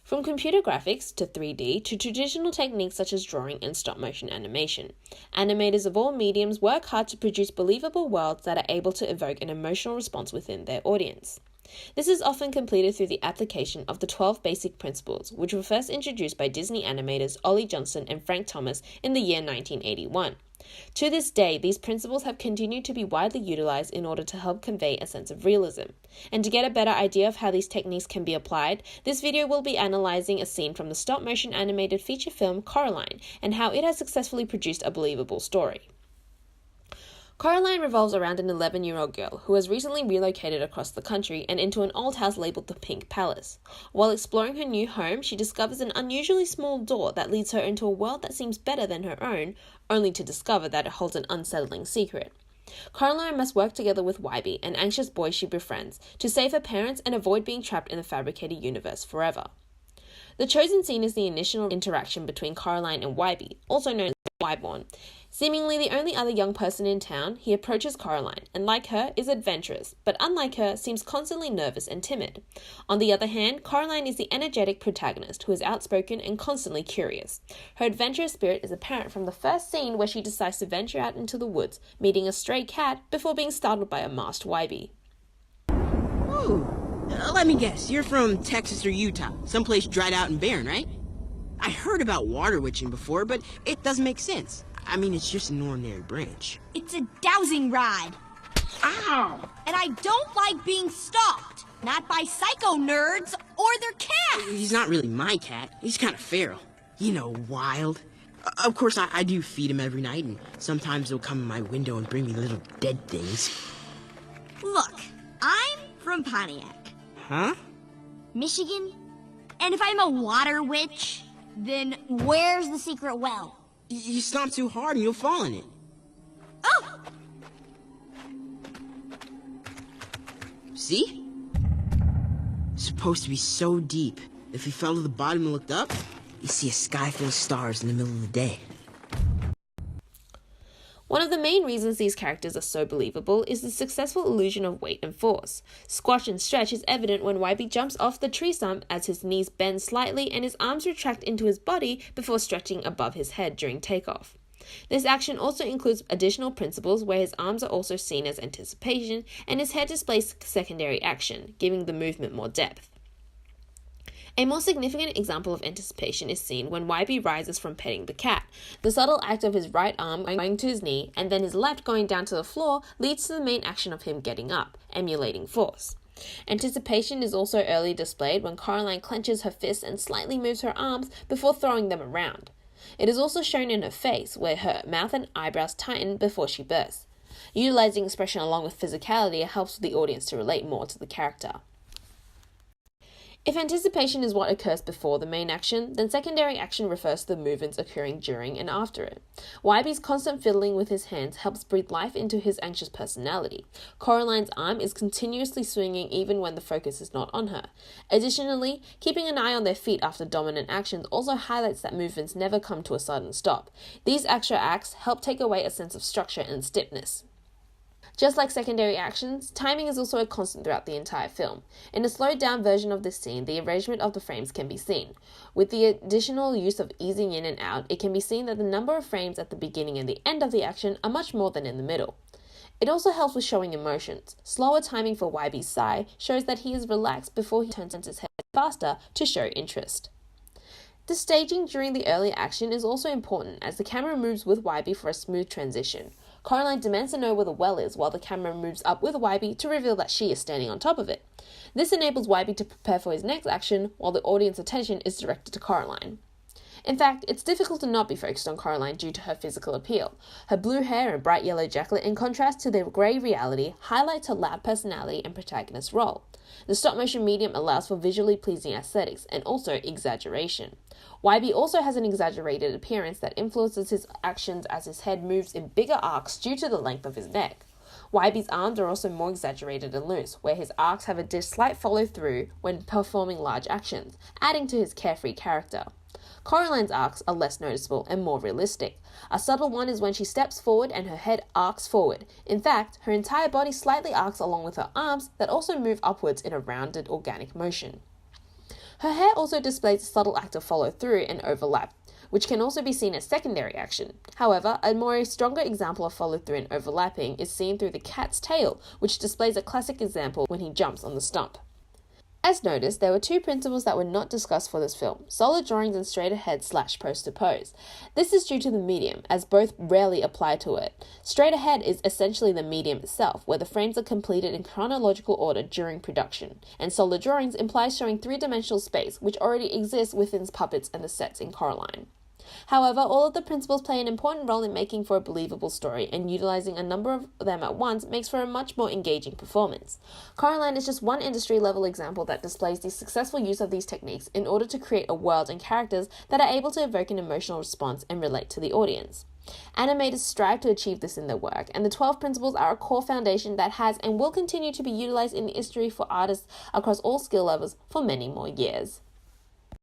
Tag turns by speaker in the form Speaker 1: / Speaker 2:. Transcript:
Speaker 1: From computer graphics to 3D to traditional techniques such as drawing and stop-motion animation, animators of all mediums work hard to produce believable worlds that are able to evoke an emotional response within their audience. This is often completed through the application of the 12 basic principles, which were first introduced by Disney animators Ollie Johnston and Frank Thomas in the year 1981. To this day, these principles have continued to be widely utilized in order to help convey a sense of realism. And to get a better idea of how these techniques can be applied, this video will be analyzing a scene from the stop-motion animated feature film Coraline and how it has successfully produced a believable story. Coraline revolves around an 11-year-old girl who has recently relocated across the country and into an old house labeled the Pink Palace. While exploring her new home, she discovers an unusually small door that leads her into a world that seems better than her own, only to discover that it holds an unsettling secret. Coraline must work together with Wybie, an anxious boy she befriends, to save her parents and avoid being trapped in the fabricated universe forever. The chosen scene is the initial interaction between Coraline and Wybie, also known as Wyborn. Seemingly the only other young person in town, he approaches Coraline, and like her, is adventurous, but unlike her, seems constantly nervous and timid. On the other hand, Coraline is the energetic protagonist who is outspoken and constantly curious. Her adventurous spirit is apparent from the first scene where she decides to venture out into the woods, meeting a stray cat before being startled by a masked Wybie.
Speaker 2: Ooh, let me guess, you're from Texas or Utah, someplace dried out and barren, right? I heard about water witching before, but it doesn't make sense. I mean, it's just an ordinary branch.
Speaker 3: It's a dowsing rod.
Speaker 2: Ow!
Speaker 3: And I don't like being stalked. Not by psycho nerds or their cats.
Speaker 2: He's not really my cat. He's kind of feral. You know, wild. Of course, I do feed him every night, and sometimes he'll come in my window and bring me little dead things.
Speaker 3: Look, I'm from Pontiac.
Speaker 2: Huh?
Speaker 3: Michigan. And if I'm a water witch, then where's the secret well?
Speaker 2: You stomp too hard and you'll fall in it.
Speaker 3: Oh!
Speaker 2: See? It's supposed to be so deep. If you fell to the bottom and looked up, you see a sky full of stars in the middle of the day.
Speaker 1: One of the main reasons these characters are so believable is the successful illusion of weight and force. Squash and stretch is evident when Wybie jumps off the tree stump as his knees bend slightly and his arms retract into his body before stretching above his head during takeoff. This action also includes additional principles where his arms are also seen as anticipation and his head displays secondary action, giving the movement more depth. A more significant example of anticipation is seen when Wybie rises from petting the cat. The subtle act of his right arm going to his knee and then his left going down to the floor leads to the main action of him getting up, emulating force. Anticipation is also early displayed when Coraline clenches her fists and slightly moves her arms before throwing them around. It is also shown in her face, where her mouth and eyebrows tighten before she bursts. Utilizing expression along with physicality helps the audience to relate more to the character. If anticipation is what occurs before the main action, then secondary action refers to the movements occurring during and after it. Wybie's constant fiddling with his hands helps breathe life into his anxious personality. Coraline's arm is continuously swinging even when the focus is not on her. Additionally, keeping an eye on their feet after dominant actions also highlights that movements never come to a sudden stop. These extra acts help take away a sense of structure and stiffness. Just like secondary actions, timing is also a constant throughout the entire film. In a slowed down version of this scene, the arrangement of the frames can be seen. With the additional use of easing in and out, it can be seen that the number of frames at the beginning and the end of the action are much more than in the middle. It also helps with showing emotions. Slower timing for Wybie's sigh shows that he is relaxed before he turns his head faster to show interest. The staging during the earlier action is also important as the camera moves with Wybie for a smooth transition. Coraline demands to know where the well is while the camera moves up with Wybie to reveal that she is standing on top of it. This enables Wybie to prepare for his next action while the audience attention is directed to Coraline. In fact, it's difficult to not be focused on Coraline due to her physical appeal. Her blue hair and bright yellow jacket, in contrast to the grey reality, highlights her loud personality and protagonist role. The stop-motion medium allows for visually pleasing aesthetics and also exaggeration. Wybie also has an exaggerated appearance that influences his actions as his head moves in bigger arcs due to the length of his neck. Wybie's arms are also more exaggerated and loose, where his arcs have a slight follow-through when performing large actions, adding to his carefree character. Coraline's arcs are less noticeable and more realistic. A subtle one is when she steps forward and her head arcs forward. In fact, her entire body slightly arcs along with her arms that also move upwards in a rounded organic motion. Her hair also displays a subtle act of follow-through and overlap, which can also be seen as secondary action. However, a more stronger example of follow-through and overlapping is seen through the cat's tail, which displays a classic example when he jumps on the stump. As noticed, there were two principles that were not discussed for this film: solid drawings and straight ahead / poster pose. This is due to the medium, as both rarely apply to it. Straight ahead is essentially the medium itself, where the frames are completed in chronological order during production, and solid drawings implies showing three-dimensional space, which already exists within puppets and the sets in Coraline. However, all of the principles play an important role in making for a believable story, and utilizing a number of them at once makes for a much more engaging performance. Coraline is just one industry-level example that displays the successful use of these techniques in order to create a world and characters that are able to evoke an emotional response and relate to the audience. Animators strive to achieve this in their work, and the 12 principles are a core foundation that has and will continue to be utilized in the industry for artists across all skill levels for many more years.